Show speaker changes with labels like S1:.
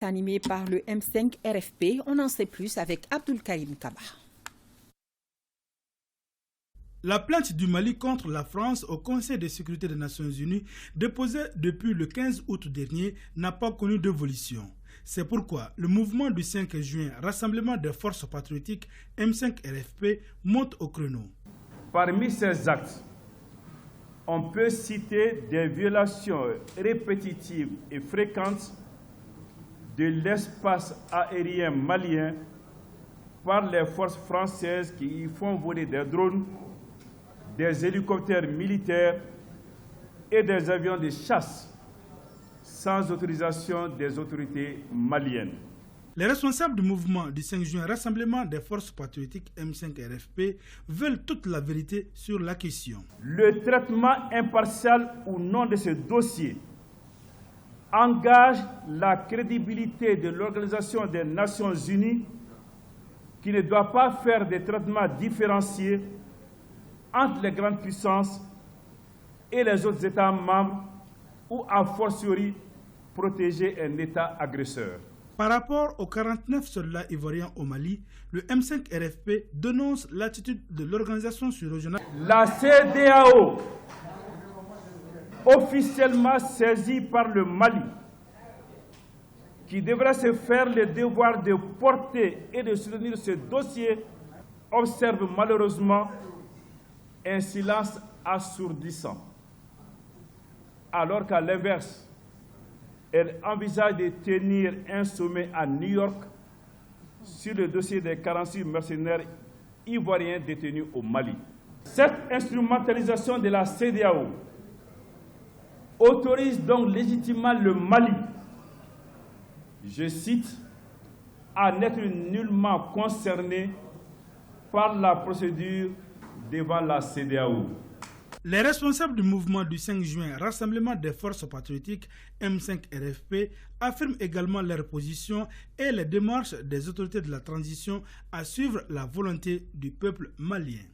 S1: Animé par le M5 RFP, on en sait plus avec Abdul Karim Kaba.
S2: La plainte du Mali contre la France au Conseil de sécurité des Nations Unies, déposée depuis le 15 août dernier, n'a pas connu d'évolution. C'est pourquoi le mouvement du 5 juin, Rassemblement des forces patriotiques M5 RFP, monte au créneau.
S3: Parmi ces actes, on peut citer des violations répétitives et fréquentes de l'espace aérien malien par les forces françaises qui y font voler des drones, des hélicoptères militaires et des avions de chasse sans autorisation des autorités maliennes.
S2: Les responsables du mouvement du 5 juin, Rassemblement des forces patriotiques M5 RFP, veulent toute la vérité sur la question.
S3: Le traitement impartial ou non de ce dossier engage la crédibilité de l'Organisation des Nations Unies qui ne doit pas faire des traitements différenciés entre les grandes puissances et les autres États membres ou a fortiori protéger un État agresseur.
S2: Par rapport aux 49 soldats ivoiriens au Mali, le M5 RFP dénonce l'attitude de l'organisation sous-régionale.
S3: La CEDEAO, officiellement saisie par le Mali, qui devrait se faire le devoir de porter et de soutenir ce dossier, observe malheureusement un silence assourdissant, alors qu'à l'inverse, elle envisage de tenir un sommet à New York sur le dossier des 46 mercenaires ivoiriens détenus au Mali. Cette instrumentalisation de la CEDEAO autorise donc légitimement le Mali, je cite, à n'être nullement concerné par la procédure devant la CEDEAO.
S2: Les responsables du mouvement du 5 juin, Rassemblement des forces patriotiques M5 RFP, affirment également leur position et les démarches des autorités de la transition à suivre la volonté du peuple malien.